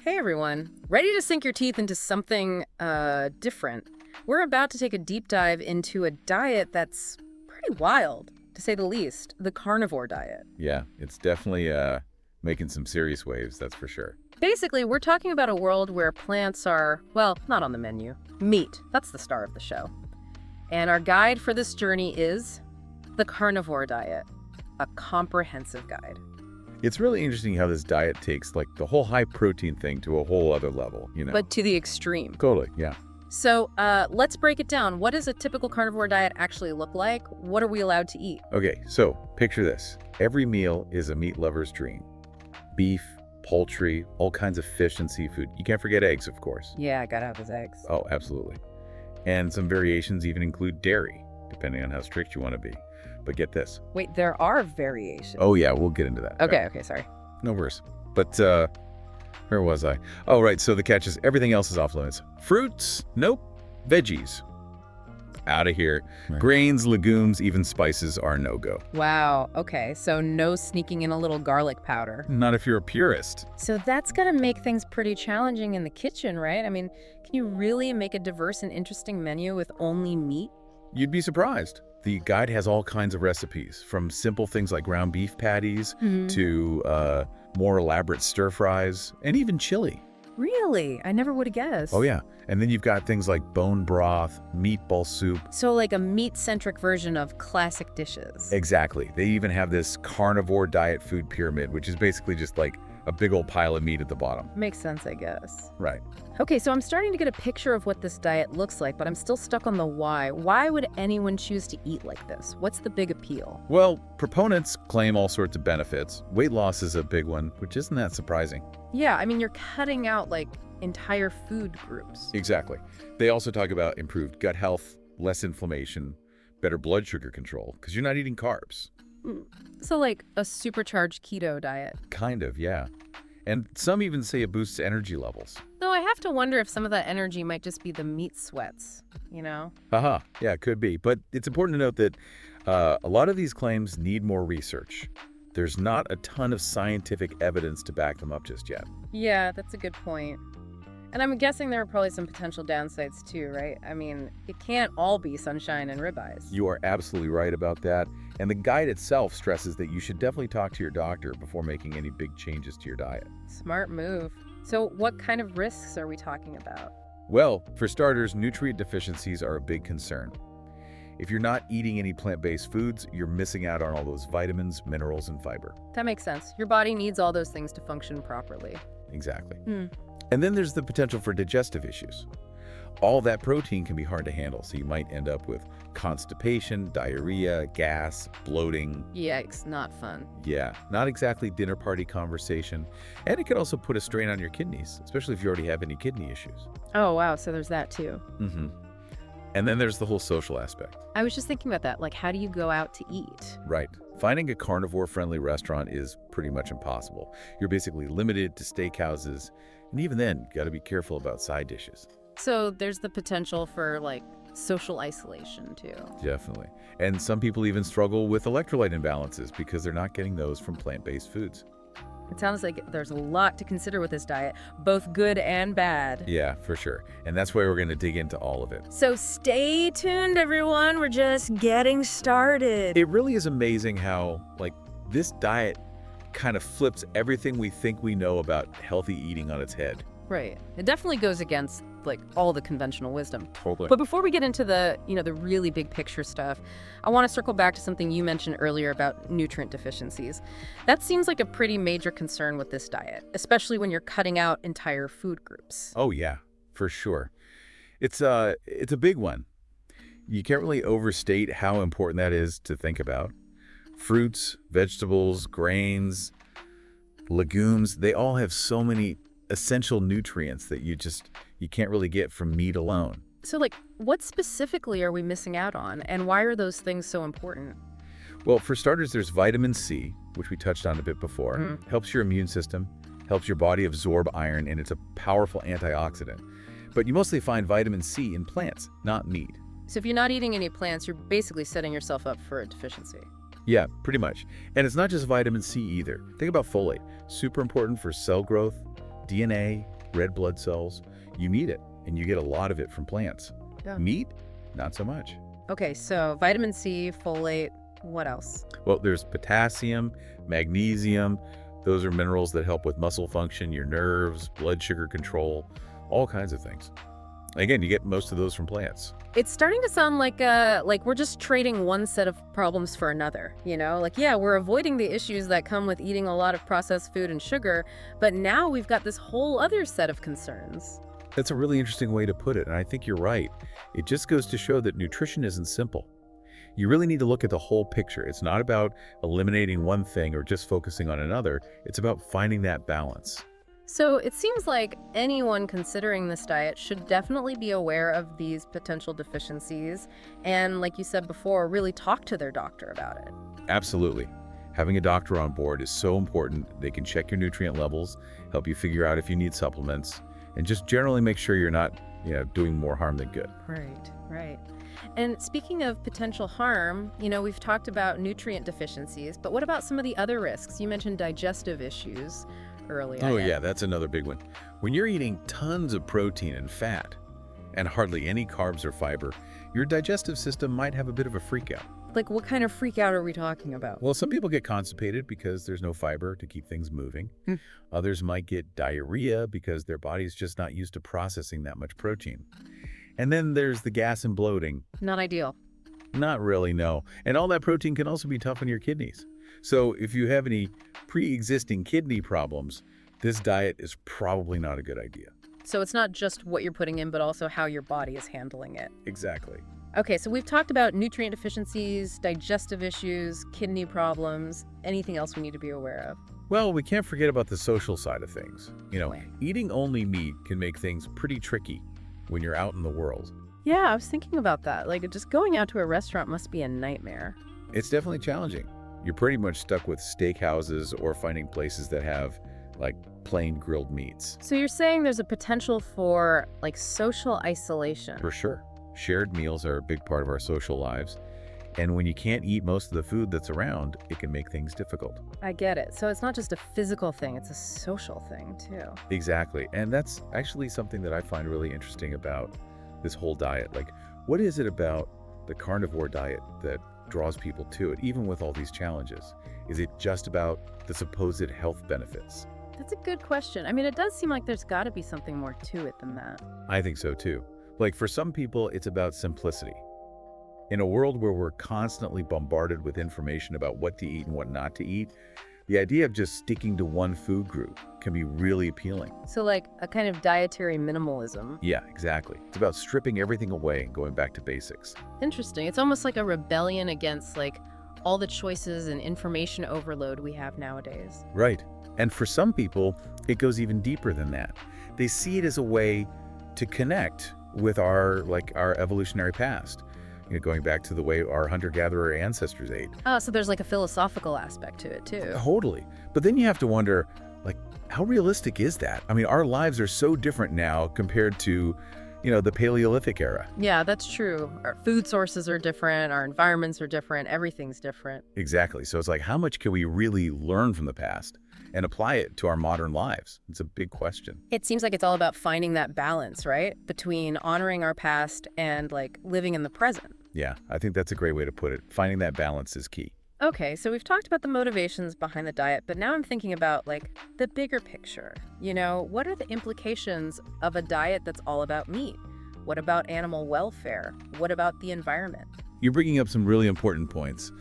Hey everyone, ready to sink your teeth into something different? We're about to take a deep dive into a diet that's pretty wild, to say the least, the carnivore diet. Yeah, it's definitely making some serious waves, that's for sure. Basically, we're talking about a world where plants are, well, not on the menu. Meat, that's the star of the show. And our guide for this journey is the carnivore diet, a comprehensive guide. It's really interesting how this diet takes like the whole high protein thing to a whole other level, you know. But to the extreme. Totally, yeah. So let's break it down. What does a typical carnivore diet actually look like? What are we allowed to eat? Okay, so picture this. Every meal is a meat lover's dream. Beef, poultry, all kinds of fish and seafood. You can't forget eggs, of course. Yeah, I gotta have those eggs. Oh, absolutely. And some variations even include dairy, depending on how strict you want to be. But get this. Wait, there are variations. Oh yeah, we'll get into that. Okay, sorry. No worries. But where was I? Oh, right. So the catch is everything else is off limits. Fruits? Nope. Veggies? Out of here. Right. Grains, legumes, even spices are no-go. Wow, okay, so no sneaking in a little garlic powder. Not if you're a purist. So that's gonna make things pretty challenging in the kitchen, right? I mean, can you really make a diverse and interesting menu with only meat? You'd be surprised. The guide has all kinds of recipes, from simple things like ground beef patties to more elaborate stir fries and even chili. Really? I never would have guessed. Oh yeah, and then you've got things like bone broth, meatball soup. So like a meat-centric version of classic dishes. Exactly. They even have this carnivore diet food pyramid, which is basically just like a big old pile of meat at the bottom. Makes sense, I guess. Right. Okay, so I'm starting to get a picture of what this diet looks like, but I'm still stuck on the why. Why would anyone choose to eat like this? What's the big appeal? Well, proponents claim all sorts of benefits. Weight loss is a big one, which isn't that surprising. Yeah, I mean, you're cutting out like entire food groups. Exactly. They also talk about improved gut health, less inflammation, better blood sugar control, because you're not eating carbs. So like a supercharged keto diet. Kind of, yeah. And some even say it boosts energy levels. Though I have to wonder if some of that energy might just be the meat sweats, you know? Haha, yeah, it could be. But it's important to note that a lot of these claims need more research. There's not a ton of scientific evidence to back them up just yet. Yeah, that's a good point. And I'm guessing there are probably some potential downsides too, right? I mean, it can't all be sunshine and ribeyes. You are absolutely right about that. And the guide itself stresses that you should definitely talk to your doctor before making any big changes to your diet. Smart move. So what kind of risks are we talking about? Well, for starters, nutrient deficiencies are a big concern. If you're not eating any plant-based foods, you're missing out on all those vitamins, minerals, and fiber. That makes sense. Your body needs all those things to function properly. Exactly. And then there's the potential for digestive issues. All that protein can be hard to handle, so you might end up with constipation, diarrhea, gas, bloating. Yikes, not fun. Yeah, not exactly dinner party conversation. And it could also put a strain on your kidneys, especially if you already have any kidney issues. Oh, wow, so there's that too. And then there's the whole social aspect. I was just thinking about that, like how do you go out to eat? Right. Finding a carnivore-friendly restaurant is pretty much impossible. You're basically limited to steakhouses, and even then, you gotta be careful about side dishes. So there's the potential for like social isolation too. Definitely. And some people even struggle with electrolyte imbalances because they're not getting those from plant-based foods. It sounds like there's a lot to consider with this diet, both good and bad. Yeah, for sure. And that's why we're going to dig into all of it. So stay tuned, everyone. We're just getting started. It really is amazing how, like, this diet kind of flips everything we think we know about healthy eating on its head. Right. It definitely goes against like all the conventional wisdom. Totally. But before we get into the, the really big picture stuff, I want to circle back to something you mentioned earlier about nutrient deficiencies. That seems like a pretty major concern with this diet, especially when you're cutting out entire food groups. Oh yeah, for sure. It's a big one. You can't really overstate how important that is to think about. Fruits, vegetables, grains, legumes, they all have so many essential nutrients that you can't really get from meat alone. So like, what specifically are we missing out on, and why are those things so important? Well, for starters, there's vitamin C, which we touched on a bit before. Helps your immune system, helps your body absorb iron, and it's a powerful antioxidant. But you mostly find vitamin C in plants, not meat. So if you're not eating any plants, you're basically setting yourself up for a deficiency. Yeah, pretty much. And it's not just vitamin C either. Think about folate. Super important for cell growth, DNA, red blood cells. You need it, and you get a lot of it from plants. Yeah. Meat, not so much. Okay, so vitamin C, folate, what else? Well, there's potassium, magnesium. Those are minerals that help with muscle function, your nerves, blood sugar control, all kinds of things. Again, you get most of those from plants. It's starting to sound like we're just trading one set of problems for another, you know? Like, yeah, we're avoiding the issues that come with eating a lot of processed food and sugar, but now we've got this whole other set of concerns. That's a really interesting way to put it, and I think you're right. It just goes to show that nutrition isn't simple. You really need to look at the whole picture. It's not about eliminating one thing or just focusing on another. It's about finding that balance. So it seems like anyone considering this diet should definitely be aware of these potential deficiencies and, like you said before, really talk to their doctor about it. Absolutely. Having a doctor on board is so important. They can check your nutrient levels, help you figure out if you need supplements, and just generally make sure you're not, doing more harm than good. Right, right. And speaking of potential harm, we've talked about nutrient deficiencies, but what about some of the other risks? You mentioned digestive issues earlier. Oh yeah, that's another big one. When you're eating tons of protein and fat and hardly any carbs or fiber, your digestive system might have a bit of a freak out. Like, what kind of freak out are we talking about? Well, some people get constipated because there's no fiber to keep things moving. Others might get diarrhea because their body's just not used to processing that much protein. And then there's the gas and bloating. Not ideal. Not really, no. And all that protein can also be tough on your kidneys. So if you have any pre-existing kidney problems, this diet is probably not a good idea. So it's not just what you're putting in, but also how your body is handling it. Exactly. Okay, so we've talked about nutrient deficiencies, digestive issues, kidney problems. Anything else we need to be aware of? Well, we can't forget about the social side of things. Right. Eating only meat can make things pretty tricky when you're out in the world. Yeah, I was thinking about that. Like, just going out to a restaurant must be a nightmare. It's definitely challenging. You're pretty much stuck with steakhouses or finding places that have, plain grilled meats. So you're saying there's a potential for, social isolation. For sure. Shared meals are a big part of our social lives. And when you can't eat most of the food that's around, it can make things difficult. I get it. So it's not just a physical thing, it's a social thing, too. Exactly. And that's actually something that I find really interesting about this whole diet. What is it about the carnivore diet that draws people to it, even with all these challenges? Is it just about the supposed health benefits? That's a good question. I mean, it does seem like there's got to be something more to it than that. I think so too. For some people, it's about simplicity. In a world where we're constantly bombarded with information about what to eat and what not to eat, the idea of just sticking to one food group can be really appealing. So a kind of dietary minimalism. Yeah, exactly. It's about stripping everything away and going back to basics. Interesting. It's almost like a rebellion against all the choices and information overload we have nowadays. Right. And for some people, it goes even deeper than that. They see it as a way to connect with our evolutionary past. Going back to the way our hunter-gatherer ancestors ate. Oh, so there's a philosophical aspect to it too. Totally. But then you have to wonder, how realistic is that? I mean, our lives are so different now compared to, the Paleolithic era. Yeah, that's true. Our food sources are different, our environments are different, everything's different. Exactly. So it's how much can we really learn from the past and apply it to our modern lives? It's a big question. It seems like it's all about finding that balance, right? Between honoring our past and living in the present. Yeah, I think that's a great way to put it. Finding that balance is key. Okay, so we've talked about the motivations behind the diet, but now I'm thinking about the bigger picture. What are the implications of a diet that's all about meat? What about animal welfare? What about the environment? You're bringing up some really important points.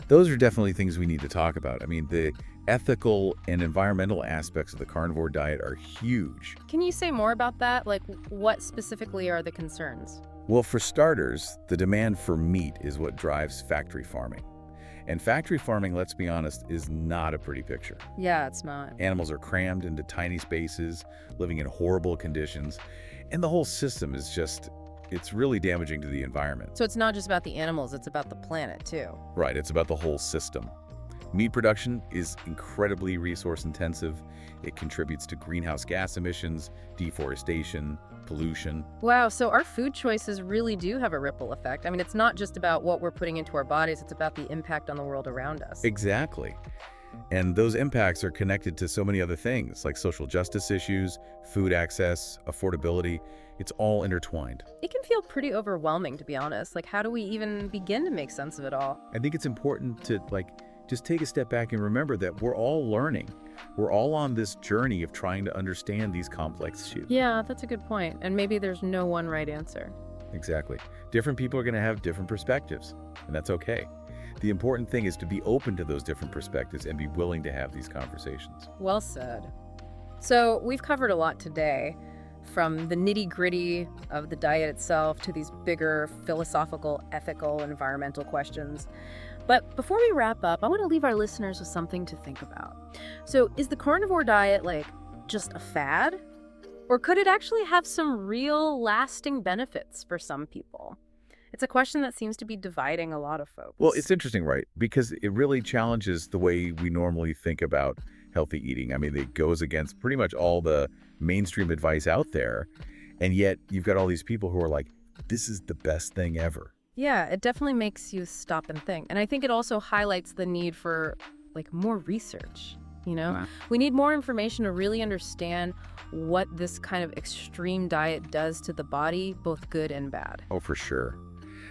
Those are definitely things we need to talk about. I mean, the ethical and environmental aspects of the carnivore diet are huge. Can you say more about that? What specifically are the concerns? Well, for starters, the demand for meat is what drives factory farming. And factory farming, let's be honest, is not a pretty picture. Yeah, it's not. Animals are crammed into tiny spaces, living in horrible conditions, and the whole system is it's really damaging to the environment. So it's not just about the animals, it's about the planet too. Right, it's about the whole system. Meat production is incredibly resource intensive. It contributes to greenhouse gas emissions, deforestation, pollution. Wow, so our food choices really do have a ripple effect. I mean, it's not just about what we're putting into our bodies, it's about the impact on the world around us. Exactly. And those impacts are connected to so many other things, like social justice issues, food access, affordability. It's all intertwined. It can feel pretty overwhelming, to be honest. Like, how do we even begin to make sense of it all? I think it's important to, just take a step back and remember that we're all learning. We're all on this journey of trying to understand these complex issues. Yeah, that's a good point. And maybe there's no one right answer. Exactly. Different people are going to have different perspectives, and that's okay. The important thing is to be open to those different perspectives and be willing to have these conversations. Well said. So we've covered a lot today, from the nitty-gritty of the diet itself to these bigger philosophical, ethical, environmental questions. But before we wrap up, I want to leave our listeners with something to think about. So is the carnivore diet just a fad? Or could it actually have some real lasting benefits for some people? It's a question that seems to be dividing a lot of folks. Well, it's interesting, right? Because it really challenges the way we normally think about healthy eating. I mean, it goes against pretty much all the mainstream advice out there. And yet you've got all these people who are like, this is the best thing ever. Yeah, it definitely makes you stop and think. And I think it also highlights the need for more research. Wow. We need more information to really understand what this kind of extreme diet does to the body, both good and bad. Oh, for sure.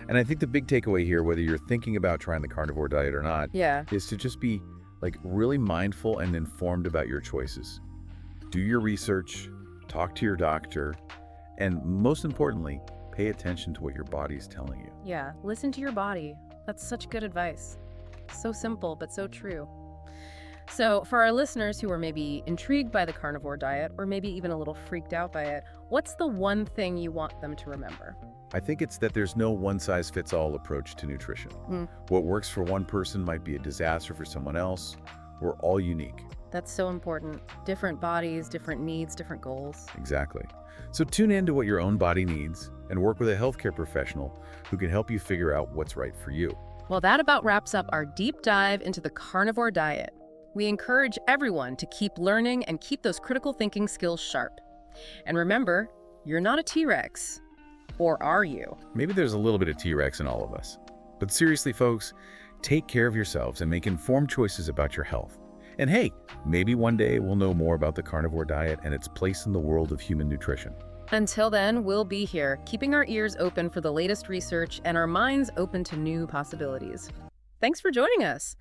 And I think the big takeaway here, whether you're thinking about trying the carnivore diet or not, Yeah. is to just be really mindful and informed about your choices. Do your research, talk to your doctor, and most importantly, pay attention to what your body's telling you. Yeah, listen to your body. That's such good advice. So simple, but so true. So for our listeners who are maybe intrigued by the carnivore diet, or maybe even a little freaked out by it, what's the one thing you want them to remember? I think it's that there's no one-size-fits-all approach to nutrition. What works for one person might be a disaster for someone else. We're all unique. That's so important. Different bodies, different needs, different goals. Exactly. So tune in to what your own body needs and work with a healthcare professional who can help you figure out what's right for you. Well, that about wraps up our deep dive into the carnivore diet. We encourage everyone to keep learning and keep those critical thinking skills sharp. And remember, you're not a T-Rex. Or are you? Maybe there's a little bit of T-Rex in all of us. But seriously, folks, take care of yourselves and make informed choices about your health. And hey, maybe one day we'll know more about the carnivore diet and its place in the world of human nutrition. Until then, we'll be here, keeping our ears open for the latest research and our minds open to new possibilities. Thanks for joining us.